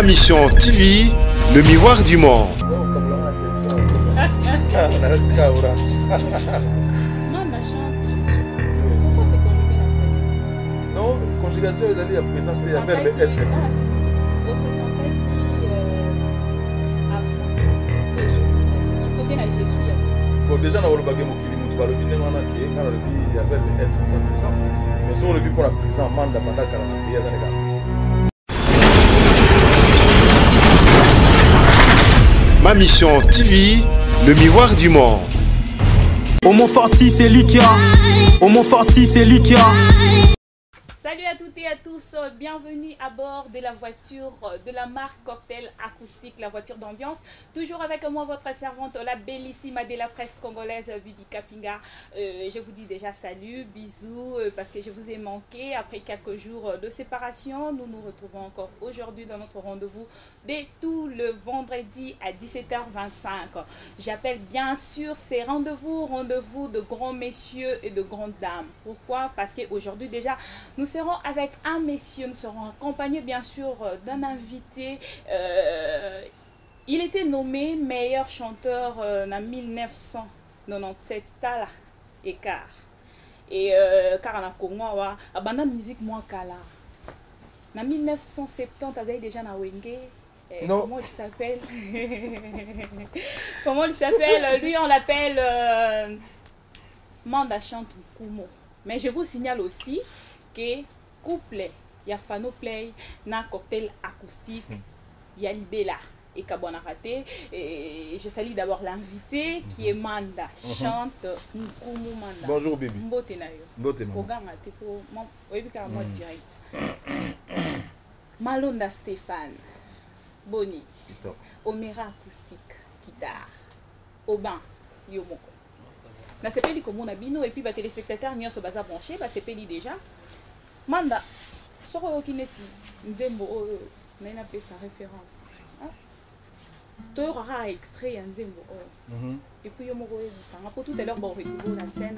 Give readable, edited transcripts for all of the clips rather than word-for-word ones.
Ma Mission TV, le miroir du monde. Non, conjugation, ils allaient présent, c'est un verbe être. On se sentait absent. Je suis. Bon, déjà, on a le bagage qui nous parle bien, on a qui est quand il y a verbe être présent. Mais sur le but pour la présent, manda pendant qu'elle a payé, ça n'est pas présent. Ma Mission TV, le miroir du monde. Au Mont Forti, c'est Likia. Au Mont Forti, c'est Likia. Salut à toutes et à tous, bienvenue à bord de la voiture de la marque Cocktail Acoustique, la voiture d'ambiance. Toujours avec moi votre servante, la bellissima de la presse congolaise, Bibi Kapinga. Je vous dis déjà salut, bisous, parce que je vous ai manqué. Après quelques jours de séparation, nous nous retrouvons encore aujourd'hui dans notre rendez-vous dès tout le vendredi à 17h25. J'appelle bien sûr ces rendez-vous de grands messieurs et de grandes dames. Pourquoi? Parce qu'aujourd'hui déjà, nous serons avec un monsieur, nous serons accompagnés bien sûr d'un invité. Il était nommé meilleur chanteur en 1997, Tala Ekar. Et car en Congo, abandon musique moins kala. En 1970, il déjà na Wenge. Comment il s'appelle? Comment il s'appelle? Lui, on l'appelle Manda Chante Kumo. Mais je vous signale aussi que couple ya Fano Play na Cocktail Acoustique ya Libela et Kabona Raté. Et je salue d'abord l'invité qui est Manda Chante Nkumu Manda. Bonjour bébé. Mbote na yo. Mbote maman. Oganga te ko oyebi ka moi direct. Malonda Stéphane Boni. Omera Acoustique guitare. Oban Yomoko. Na sepeli comme on a bino et puis les téléspectateurs n'y ont se baza branché ba sepeli déjà. Manda, soro kineti nzembo oyo na pe sa référence. Tu auras extrait un nzembo oyo. Et puis yo moko ebisanga pour tout à l'heure bon retrouver la scène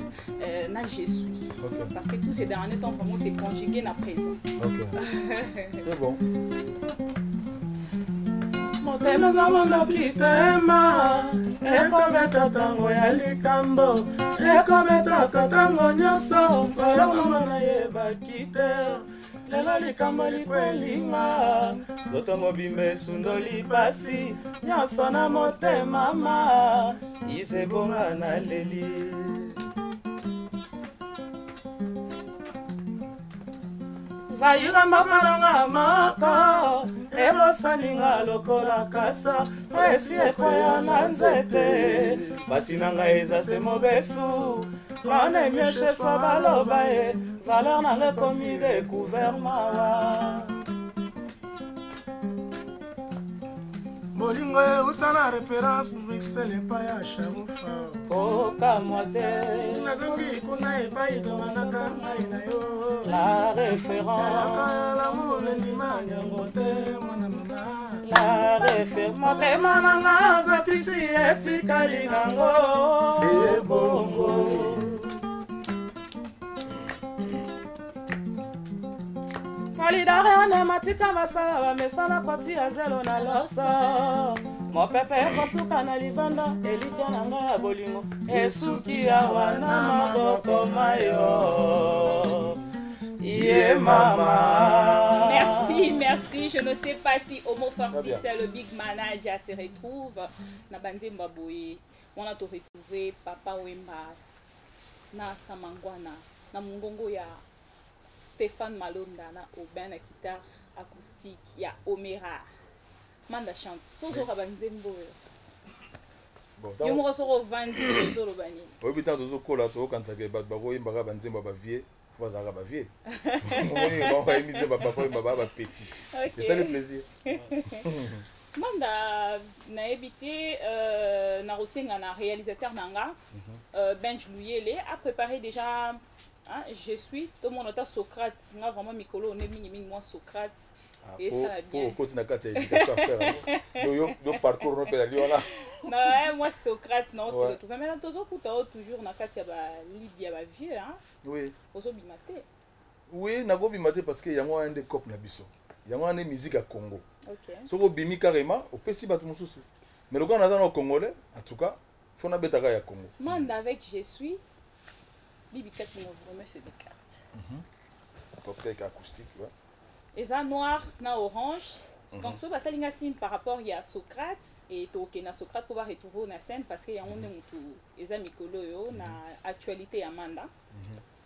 na je suis. Parce que tous ces derniers temps vraiment c'est conjugué na présent. OK. C'est bon. Motema za mondo kitema ekobeta tango ya likambo ekobeta tango nyonso kolongo na yebaki te lelo likambo likwelinga zoto mobimba esundoli pasi nyonso na motema ma isebonga na leli Zaira makalanga mako ebosaninga lokola kasa esi ekoya na nzete basi nanga eza se mobesu lone nyeshe swa baloba ye valeur nanga ekomi découvert mawa bolingo euta na référence mixele epai ya shamufa kokamwa te nazongi kuna epai tomanaka ngai na yo la référence alaka la molendima nyango te mwana mama la référence motema nanga azatisi etikali nango se bongo Molidare ne matika basala bamesana koti ya zelo na loso mopepe ekosuka na libanda elitya na ngai ya bolingo esuki awa na maboko mayo Ye mama. Merci. Je ne sais pas si Homo Fortis, le big manager, se retrouve. Na Banzemba Boye, on a tout retrouvé Papa Wemba, na Samangwana, na Mungongo ya Stéphane Malonda, na Aubin na guitare acoustique, ya Omera. Manda chante. Sozo Banzembo. Yo mo soro vandi sozo bani. Oyebi tant tozo kola to kanisa ke bat bako yimba Banzemba ba vie. Faut pas ba vie. On va imiter papa ba petit. C'est ça le plaisir. Manda na évité na rosenga na réalisateur nanga Benj Louyele a préparé déjà hein, je suis tout mon auteur Socrate nga vraiment Mikolo on est mingi moi Socrate et ça bien pour continuer à éducation à faire le parcours on peut aller là non moi Socrate non c'est retrouvé mais là toujours na katia ba Libya ba vieux hein oui ozo bimate oui na go bimate parce que yango un des cop na biso yango une musique à Congo soki obimi carrément opesi bato mosusu mais lokola naza na congolais en tout cas faut nabetaka ya Congo. Manda avec je suis Bibi 4 vraiment c'est des cartes. Cocktail acoustique, ouais. Et ça noir na orange. Donc ça ça linga signe par rapport il y a Socrate et toke na Socrate pour retrouver na scène parce que y a on mutu eza mikolo yo na actualité ya Manda.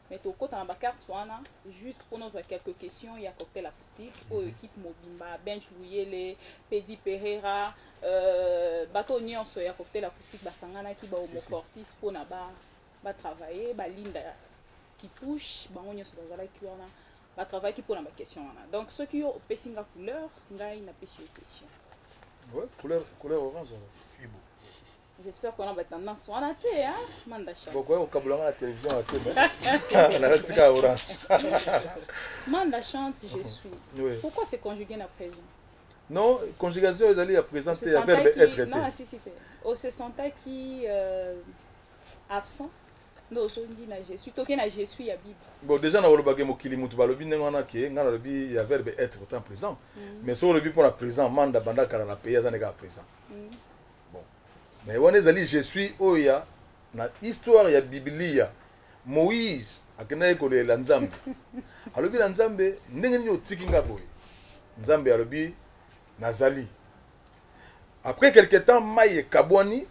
Mais to kota na carte wana juste pour nous quelques questions il y a cocktail acoustique pour équipe Mobimba Bench Luyele Pedi Pereira bato nyonso ya cocktail acoustique basangana ki ba homo fortis pour na ba travailler ba linda qui touche ba nyonso bazala ki wana ba travailler qui pour na ba question wana. Donc ceux qui ont pesinga couleur ngai na pesi question. Ouais, couleur orange fibo. J'espère qu'on a tendance à noter, hein, Mandachan. Pourquoi on câble la télévision à tout la tika orange. Mandachan, je suis. Oui. Pourquoi c'est conjugué à présent? Non, conjugation ils allaient à présenter le verbe être. Non, si. On se sentait qui absent. Non, on dit na je suis. Toké na je suis à Bible. Bon, déjà na olobage mokili mutu balobi ndengana ke ngana lobi ya verbe être autant présent. Mais sur le but pour la présent manda banda kala na pays azaneka présent. Mais on est allé, je suis Oya, na histoire ya Biblia, Moïse, akena ekole la Nzambe. Alobi la Nzambe, ndenge nini otikinga boy. Nzambe alobi nazali. Après quelque temps, maye kabwani,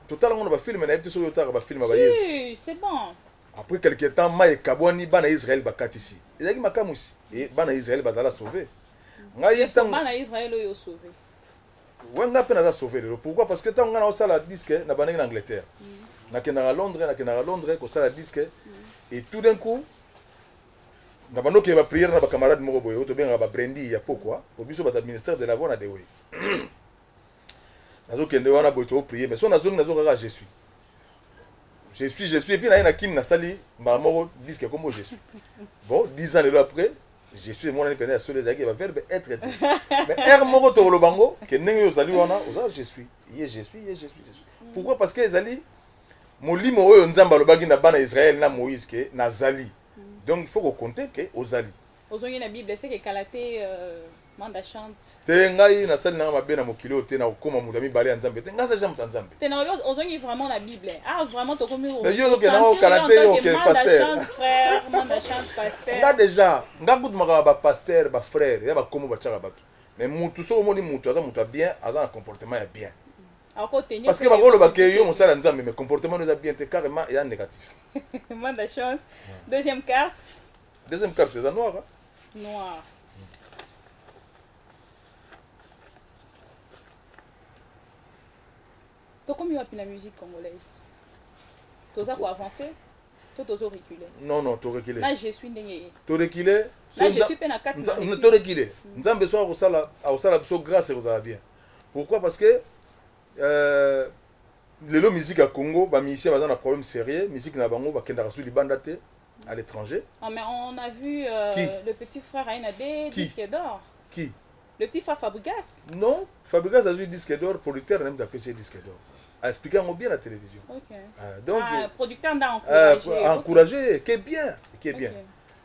total on va filmer na episode yota ba film ba Yesu. Oui, c'est bon. Après quelque temps, maye kabwani bana Israël bakatisi. Ezaki makamusi et bana Israël bazala sauvé. Bana Israël yo sauvé. Wenga pe naza sauver le pourquoi parce que tant on a aussi la disque na baneng en Angleterre na kenara Londres ko sala disque et tout d'un coup na banoke ba prière na ba camarade moko boyo to benga ba Brandy ya pourquoi au biso ba ministère de la voix na de we nazo kende wana boyo to prier mais so nazo kaka je suis et puis na kin na sali ba moko disque comme je suis bon 10 ans après je suis mon année sur les aguets va verbe être mais er moko to lobango ke ndenge ozali wana oza je suis pourquoi parce que ezali molimo oyo nzamba lobaki na bana Israël na Moïse ke nazali donc il faut qu'on compter que ozali ozongi na Bible c'est que kalaté Manda chante te ngai na sali na mabe na mokilo te na okoma mutami bale nzambe te ngasa jamu nzambe te na ozongi vraiment la Bible vraiment to komi mais yo ke na kalaté yo ke pasteur Manda chante frère Manda chante pasteur nga déjà nga good maka ba pasteur ba frère ya ba komo ba tshaka bato mais mutu so omoni mutu aza mutu bien aza na comportement ya bien parce que bagolo ba ke yo mosala nzambe mais comportement nous a bien te carrément ya négatif. Manda chante deuxième carte c'est noir hein? Noir. Comment il la musique congolaise? Tu as quoi avancer? Tu as reculer? Non, tu reculer. Là, je suis né. Tu reculer? Là, je suis peine à 4 ans. Tu reculer. Nzambe so osala biso grâce aux bien. Pourquoi? Parce que la musique à Congo, ba musicien bazana problème sérieux, musique na bango ba kenda rasu libanda te à l'étranger. Ah mais on a vu le petit frère Aïnadé disque d'or. Qui? Le petit frère Fabregas. Non, Fabregas a eu disque d'or, producteur même d'apprécier disque d'or. A expliqué bien la télévision. Ok. Donc, producteur n'a encouragé. Encouragé, qui est bien. Okay.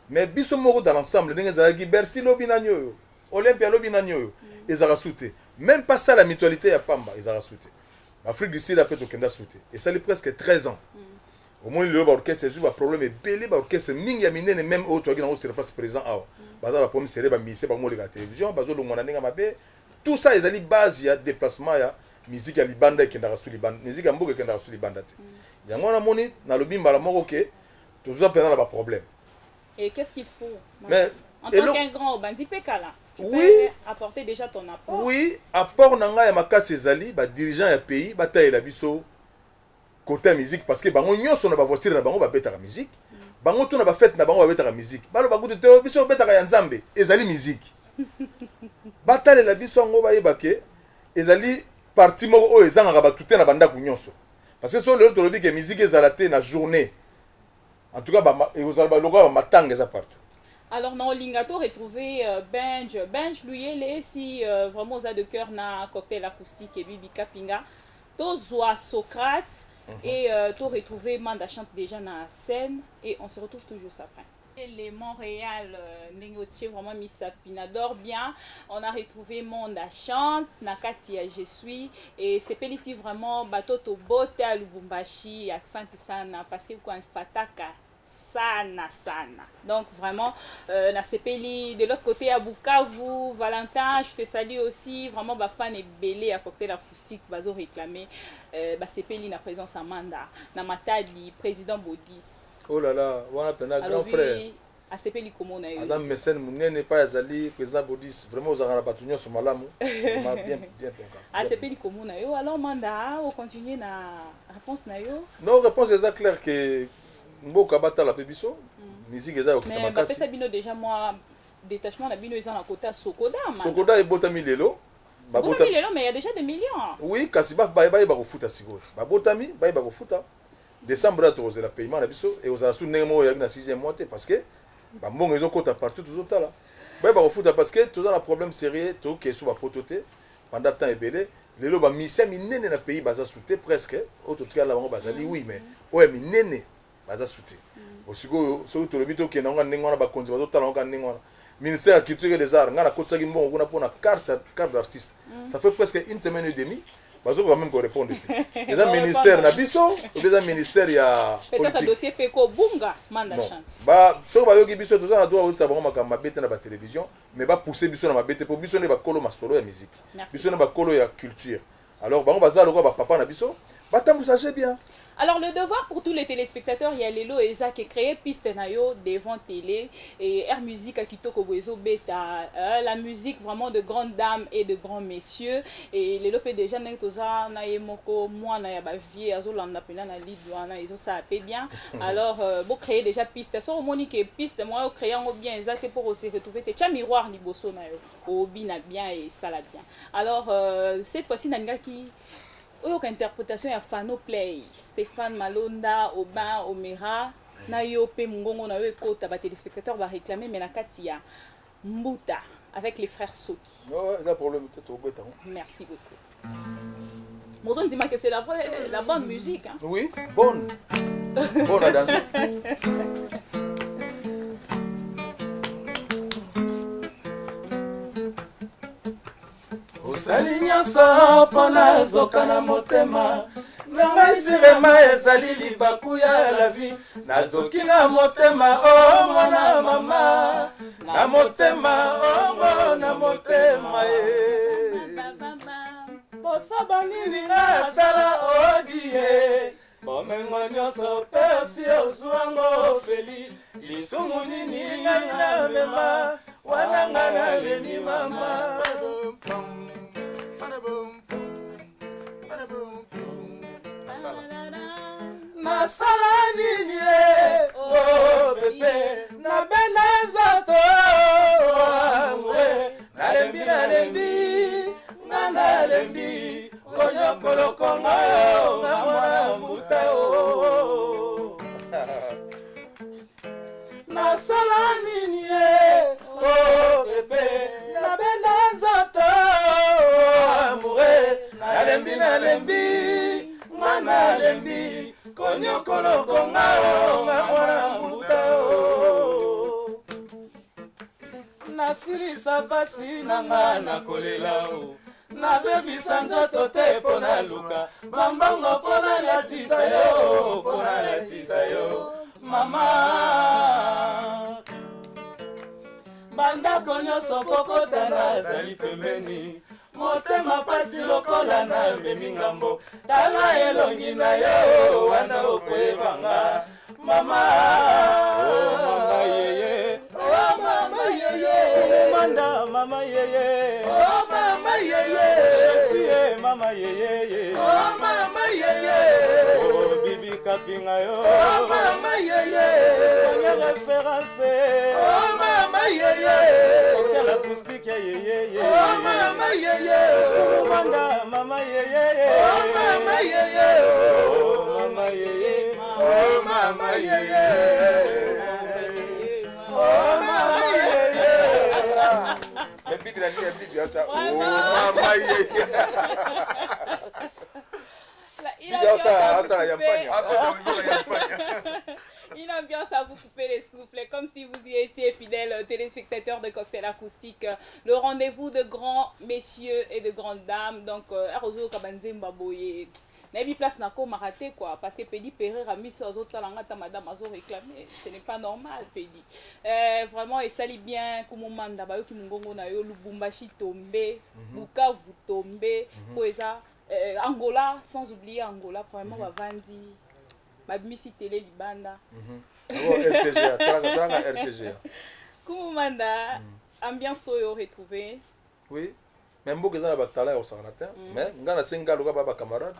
Mais biso moko dans l'ensemble, Bercy Lobinanyo, Olympia Lobinanyo, ils ont sauté. Même pas ça la mutualité à Pamba, ils ont sauté. L'Afrique du Sud a fait aucun sauté. Et ça a presque 13 ans. Au moins, le orchestre, c'est un problème. Et belé, l'orchestre, Ninga Mine, même autre qui n'a pas présent. Baza la problème, c'est la télévision, Bazo le Monanenga Mabe. Tout ça, ils ont base, il y a déplacement, il y a musique à Libanda et Kendara sous Libanda, musique à Mboga et Kendara sous Libanda. Il y a un moni, dans le bimba la mort, ok, tout ça, pendant le problème. Et qu'est-ce qu'il faut? Mais, en tant qu'un grand Bandi Pekala, tu peux apporter déjà ton apport. Oui, apport nanga ya makasi ezali, ba dirigeant ya pays, ba taïla biso côté musique parce que bango nyonso na ba voiture na bango ba betaka musique. Bango to na ba fête na bango ba betaka musique. Balo ba kutu te biso betaka ya Nzambe, ezali musique. Ba taïla biso ngo ba yebake, ezali parti moko o ezanga ba tuté na banda ku nyonso. Parce que so le to lobi que musique ezalate na journée. En tout cas ba ezala ba logo ba matanga za partout. Alors, non, Lingato retrouvé Benj, lui, si vraiment ça de cœur na cocktail acoustique et Bibi Kapinga, to zoa Socrate et to retrouvé Manda chante déjà na scène et on se retrouve toujours après. Les Montréal, négocié vraiment Missa Pinador bien. On a retrouvé Monde à chante, Nakati à Je suis. Et c'est ici vraiment bateau to bote à Lubumbashi, accent sana, parce que quand fataka. Sana. Donc vraiment, na CPLI, de l'autre côté à Bukavu, Valentin, je te salue aussi. Vraiment, ma fan est belé à cocktail acoustique, bazo réclamé. CPLI na présence à Manda, na Matadi, président Bodis. Oh là là, voilà un grand frère. À CPLI comment on a eu. Azam Messen, n'est pas Azali, président Bodis. Vraiment, vous avez un bâtonnier sur Malamu. Bien. À CPLI comment on a eu. Alors Manda, on continue na réponse na yo. Non, réponse est claire que Mboka bata la pebiso, musique eza okita makasi. Mais bapesa bino déjà moi détachement na bino eza na kota Sokoda man. Sokoda et botami lelo. Botami lelo mais il y a déjà des millions. Oui, kasi ba ba ba ko futa sigoti. Ba botami ba ko futa. Décembre to la paiement na biso et aux asu nemo ya na 6e mois parce que ba mbongo ezo kota partout tout ça là. Ba ko futa parce que tout ça un problème sérieux to ke sous ba pototé pendant temps ebele. Lelo ba misa minene na pays baza souté presque. Auto tika la bango bazali oui mais ouais minene baza souté osiko so to lobito ke na ngana ba konzi bazo tala ngana ngana ministère de la culture et des arts ngana kotsa kimbo ngona pona carte d'artiste ça fait presque une semaine et demie bazo quand même répondre les ministère na biso ou les ministère ya politique peut-être dossier peko bunga manda chante ba so ba yogi biso to za na droit ça ba makamba bete na ba télévision mais ba pousser biso na ba bete pour biso ne ba kolo masolo ya musique biso na ba kolo ya culture alors bango baza lokwa ba papa na biso batambusaje bien. Alors, le devoir pour tous les téléspectateurs, il y a Lelo et Eza qui créé Piste Nayo devant télé et Air Musique à Kitoko Boezo Beta, la musique vraiment de grandes dames et de grands messieurs. Et Lelo peut déjà n'entoza na yemoko moi na yabavie azolanda pena na lidwana ils ont ça paie bien. Alors, vous créez déjà Piste. So monique Piste moi créé en bien exact pour se retrouver te cha miroir ni bosso na yo obina bien et ça la bien. Alors, cette fois-ci nanga qui aucune interprétation ya Fano Play, Stéphane Malonda, Aubin, Omera, na yo pe mungongo na yo ekota ba téléspectateurs va réclamer mais na katia Mbuta avec les frères Soki. Ouais, ça problème peut-être au bêta. Merci beaucoup. Mozo dit que c'est la bonne musique hein. Oui, bonne. Bonne à danser. osali nyonso mpo nazoka na motema na ngai sirema ezali libaku ya la vie nazoki na motema o mwana mama na motema ongo na motema posaba nini nga asala odie bomengo nyonso mpe osi ozwango ofeli lisumu nini ngai na mema wana nga nalemi mama nasala nini o pepe nabenda nzoto amure nalembi nga nalembi konyokolokonga yo nga mwana mbuta o nasala nini o pepe nabenda nzoto amure nalembi nga nalembi konyokolokonga yo nga mwana mbuta o nasilisa pasi na nga nakolela o nabebisa nzoto te mpo naluka bambongo mpo nalatisa yo mama bandako nyonso kokota nazali pembeni motema pasi lokola na memi ngambo tala elongi na yo wana okoyebanga mama mama yeye oh mama yeye manda mama yeye oh mama yeye je suis mama yeye oh mama yeye oh bibi kapinga yo oh mama yeye on référence oh mama yeye la acoustique yeye oh mama yeye manda mama yeye oh mama yeye oh mama yeye oh mama yeye oh mama yeye mais big na ni big acha oh mama yeye il ambiance à vous couper les souffles, comme si vous y étiez fidèles téléspectateurs de Cocktail Acoustique. Le rendez-vous de grands messieurs et de grandes dames. Donc, Arozo Kabanzemba Boye. Nabi place n'a pas raté quoi, parce que Pédi Pereira mis sur les autres langues, madame Azo réclamé, ce n'est pas normal Pédi. Vraiment, il s'allie bien, comme on manda, bah qui mungongo na yo, Lubumbashi tombé, Bukavu tombé, Poesa, Angola, sans oublier Angola, probablement va Vandi, ma misi télé Libanda. RTGA, tranga RTGA. Comme on manda, ambiance soyo retrouvé. Oui, même beaucoup de gens ont talent au Sarnatin, mais ngana senga loka baba camarade.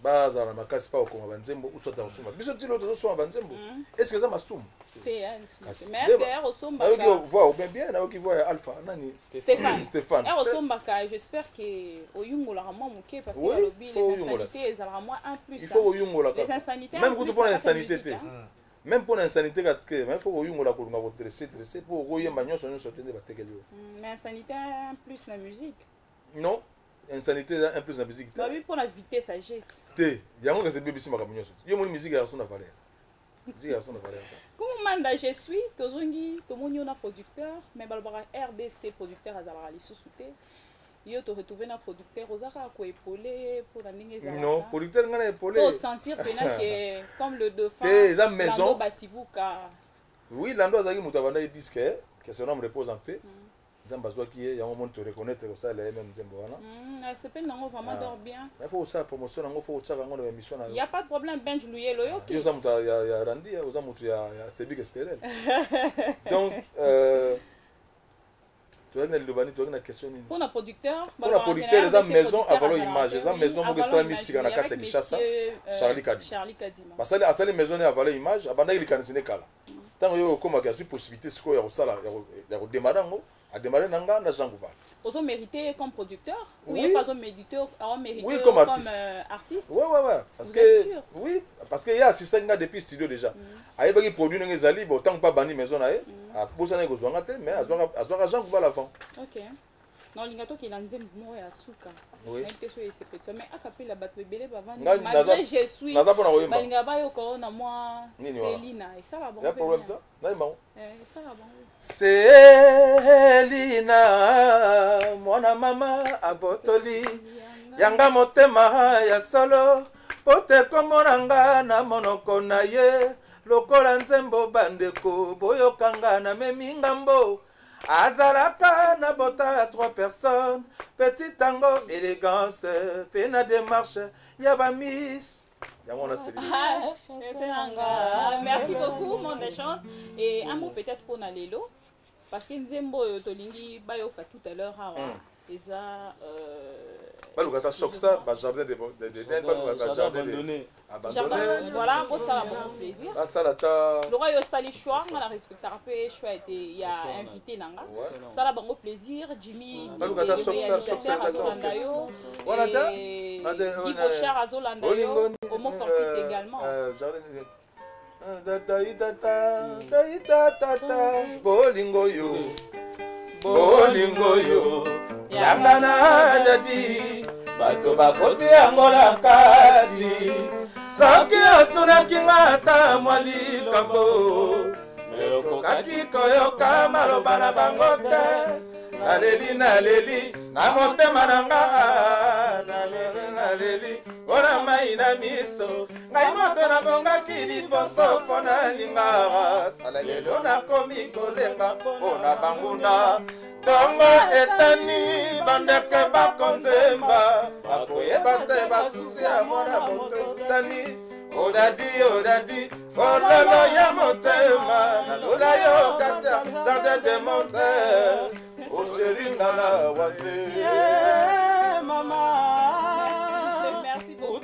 Baza na makasi pa okoma banzembo usota osuma biso tilo to so banzembo est-ce que ça masum mais est-ce que osomba ka yo voit bien na ki voit Alpha nani Stéphane osomba ka j'espère que oyungola vraiment moké parce que lobby les insanités ezala moins un plus il faut oyungola les insanités même pour l'insanité même pour l'insanité que mais faut oyungola ko ngabo dresser pour oyemba nyonso nyonso tende batekeli yo mais insanité un plus la musique non insanité un plus la musique oui pour la vitesse ça jette té yango que c'est BBC makamyo so yo mon musique ya son valeur musique ya son valeur comme manda je suis tozongi tomoni on a producteur mais balbara RDC producteur azala li sous-souté yo to retrouver na producteur ozaka ko épauler pour la ndenge za non producteur ngana épauler pour sentir pena que comme le dauphin la maison Batibuka oui lando azaki mutabanda disque que son homme repose en paix Zambazwa qui est, il y a un moment de reconnaître que ça, les mêmes Zambouana. C'est pas non, vraiment dort bien. Il faut ça, promotion, il faut ça, il émission. Il n'y a pas de problème, ben je lui ai le yoki. Il y a Randy, il y a Sebik Espérel. Donc, tu as une question. Pour le producteur, les hommes maison avant l'image, les hommes maison, moi que ça musique à la carte qui chasse, Charlie Kadima. Parce que à ça les maisons avant l'image, abandonner les canisiers kala. Tant que yo comme il y a une possibilité ce qu'on ça là, il y a démarrer à démarrer nanga na Jangouba. Vous avez mérité comme producteur ou il pas comme éditeur, mérité oui, comme artiste. Oui. Parce que oui, parce qu'il y a assistant depuis studio déjà. Aïe bagi produit n'engé zali, bon tant que pas bani maison nae, à poser n'engé zouangate, mais à zouanga Jangouba l'avant. Ok. Non, l'ingato qui lanze moi à souka. Oui. Mais à capter la batte belé bavant. Malgré je suis. Balinga ba yo ko na moi Célina et ça va bon. Il y a problème ça? Non bon. Ça va bon. Célina, mwana mama abotoli. Yanga motema ya solo. Pote komoranga na monoko na ye. Lokola nzembo bandeko boyokanga na memi ngambo. Azalaka na bota à 3 personnes, petit tango, élégance, pena démarche, yaba miss. Merci beaucoup, mon déchant. Et un mot peut-être pour Nalélo, parce que Nzembo Tolingi Bayoka tout à l'heure, Eza. Balugata choc ça, jardin de abandonné. Voilà, pour ça, beaucoup plaisir. Le roi Yostali Choix, on a respecté un peu, Choix il y a invité Nanga. Ça a beaucoup plaisir. Jimmy, Balugata choc ça, Guy Bochard à Zolandayo, Homo Fortis également. Bolingo yo. Yangana jadi bato bakoti yango na kati soki otunaki nga ata mwa likambo okokaki koyoka maloba na bango te naleli na motema na nga naleli mpona mai na miso ngai moto nabongaki liboso mpo na lingaka tala lelo nakomi kolenga mpo na banguna tongo etani bandeke bakonzemba bakoyeba te basusi ya mwana moto etani odadi fololo ya motema nalola yo kati ya jardin de monte osheringa na waze merci beaucoup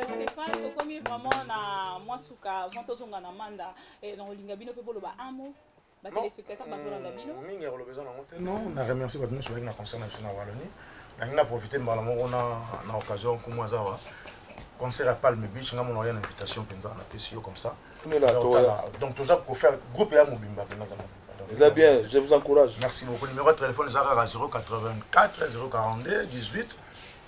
Stéphane tokomi vraiment na mwasuka vantozonga na manda et dans lingabino pe boloba un mot. Téléspectateurs non, on a remercié votre nous sur le concert national Wallonie. On a profité de l'occasion comme moi concert à Palm Beach, on a une invitation pour une PCO comme ça. Donc tout ça pour faire groupe et Mobimba. C'est bien, je vous encourage. Merci beaucoup. Numéro de téléphone 084 042 18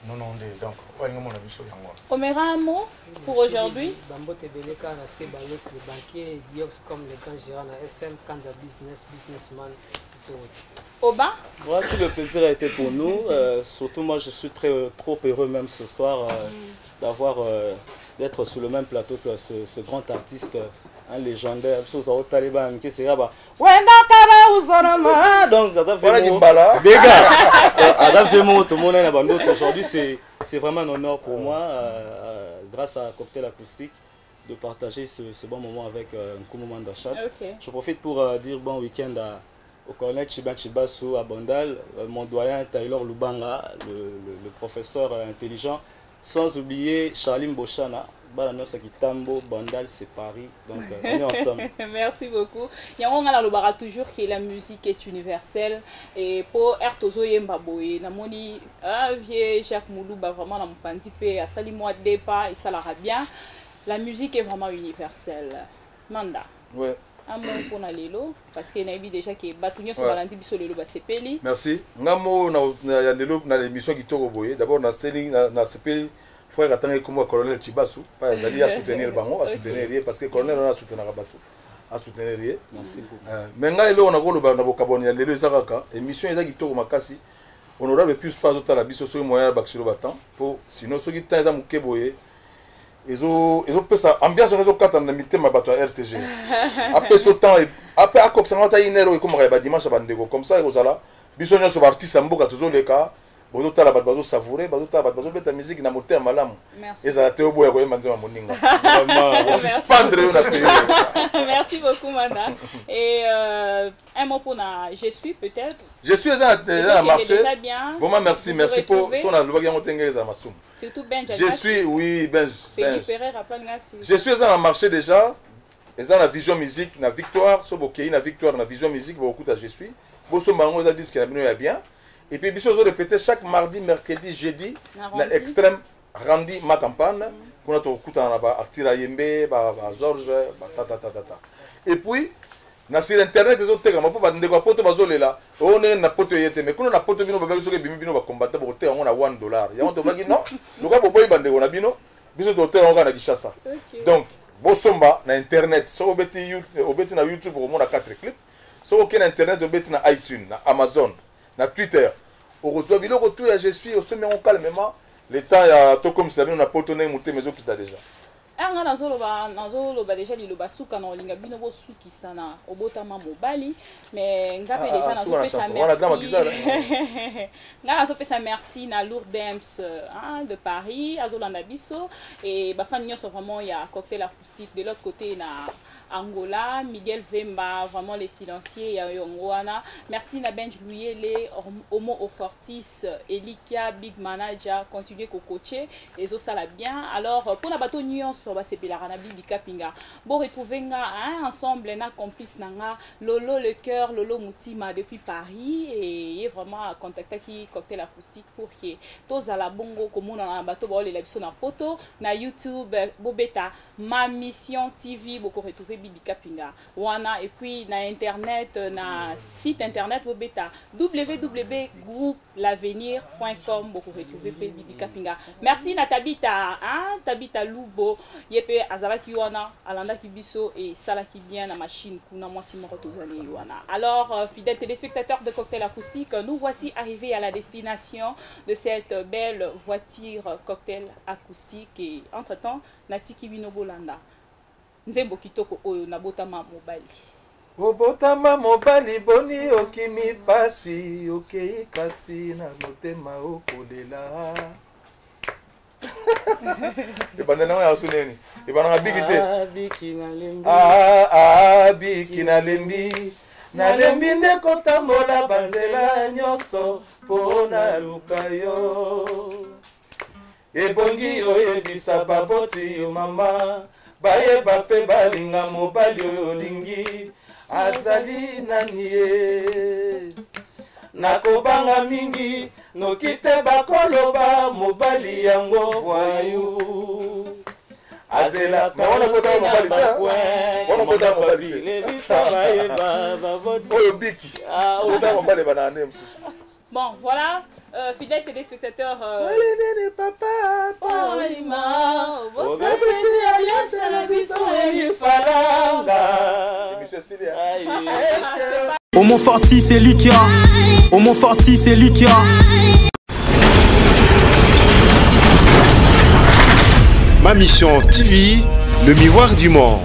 Non, non, donc, on a vu sur Yango. Omera, un mot pour aujourd'hui? Bambo Tebeleka, c'est Balos, le banquier, Diox comme le grand gérant à FM, Kanza Business, businessman. Aubin? Voilà, tout le plaisir a été pour nous. Surtout moi, je suis trop heureux même ce soir d'être sur le même plateau que ce grand artiste. Un légendaire, donc ça fait aujourd'hui c'est vraiment un honneur pour moi grâce à Cocktail Acoustique de partager ce bon moment avec Nkumu Mandachat. Je profite pour dire bon week-end au colonel Chiban Chibasu à Bandal, mon doyen Taylor Lubanga, le professeur intelligent, sans oublier Charline Bochana. Kitambo, Bandal, c'est Paris, donc on est ensemble. Merci beaucoup. Il y a un toujours que la musique est universelle et pour Ertozo Yembaboye, namoni vieux Jacques Moulou vraiment na mpandipé à Salimoa Depa et ça la bien. La musique est vraiment universelle. Manda. Ouais. Un mot pour Nalelo parce qu'il y a déjà qui Batounia sur Valenti Bissolelo Basepeli. Merci. Ngamo na lelo na l'émission qui toko boye. D'abord na Céline na Sepeli. Frère attendez comme colonel Chibasu pas à soutenir bango à soutenir rien parce que colonel on a soutenir Rabatou à soutenir rien. Merci beaucoup. Mais là on a golo na bokaboni ya lelo ezaka émission ezaki toko makasi honorable plus pas autant la biso so moya bakisilo batan pour sinon ceux qui temps za mukeboye ezo pesa ambiance réseau 4 na mitema bato à RTG après ce temps après à koksa ngata inero et comme ba dimanche bandeko comme ça ezala biso nyoso ba artiste mboka tozoleka bozo tala bat bazo savourer bazo tala bat bazo beta musique na moteur malamu ezala te oboya ko yembanzema moninga vraiment suspendre on a payé. Merci beaucoup Manda et un mot pour na je suis peut-être je suis dans marché vraiment merci pour son na lobaki ngotengeza masum surtout Benj je suis oui Benj je suis dans le marché déjà et dans la vision musique na victoire so bokei na victoire na vision musique beaucoup ta je suis boso mango za disque na bino ya bien. Et puis, je vais répéter chaque mardi, mercredi, jeudi, na extrême Randy ma campagne, qu'on a tout écouté en bas, Actira Yembe, Georges, et puis, sur internet, les autres thèmes, on peut pas poto bazole là, on est na poto yete, mais quand on a poto bino babago so ke bimi bino ba combattre pour terre on a $1. Ya on te bagi non, le gars boboy bande on a bino, biso to terre on ga na Kinshasa. Donc, bosomba na internet, so obeti na YouTube au moins na 4 clips, so ok na internet obeti na iTunes, na Amazon. Na Twitter au reçoit biloko tout je suis au sommet on calmement le temps ya to comme ça on a potonné monter maison qui t'a déjà nga nazoloba déjà liloba suka na olinga bino bo suki sana obotama mobali mais nga pe déjà nazopesa merci nga nazopesa merci na Lourdems de Paris azolanda biso et bafani nyonso vraiment ya Cocktail Acoustique de l'autre côté na Angola, Miguel Vemba, vraiment les silenciers, Yongwana. Merci na Benj Louyele, Homo Ofortis, Elikia, Big Manager, continuez qu'au coacher, et ça la bien. Alors, pour la bateau Nyon, ça va s'épeler la Ranabi, Bika Pinga. Bon, retrouver ensemble, na complice nanga, Lolo le cœur, Lolo Moutima depuis Paris, et vraiment à contacter qui Cocktail Acoustique pour que tous à la bongo, comme on a un bateau, bon, les labissons na poto, na YouTube, Bobeta, Ma Mission TV, beaucoup retrouver Bibika Pinga wana et puis na internet na site internet bobeta www.groupe-l'avenir.com beaucoup retrouver Bibika Pinga. Merci na Tabita Tabita Lubo yepe azalaki wana alanda kibiso et salaki bien na machine kuna mwasi moko tozali wana. Alors fidèles téléspectateurs de Cocktail Acoustique, nous voici arrivés à la destination de cette belle voiture Cocktail Acoustique et entre-temps natiki bino bolanda nzembo kitoko oyo nabotama mobali obotama mobali boni okimi pasi okei kasi na motema okolela ebandana ya suneni ebana bigite biki na lembi nde kotambola banzela nyonso pona lukayo ebongi oyebisa baboti yo mama bayeba pe balinga mobali oyo olingi azali nani ye nakobanga mingi noki te bakoloba mobali yango voyu azela wana kota mobali ta wana kota mobali lebisa bayeba baboti oyo biki kota mobali banane msusu. Bon, voilà, fidèles téléspectateurs. Au Montforti, c'est Likia. Au Montforti, c'est Likia. Ma mission TV, le miroir du monde.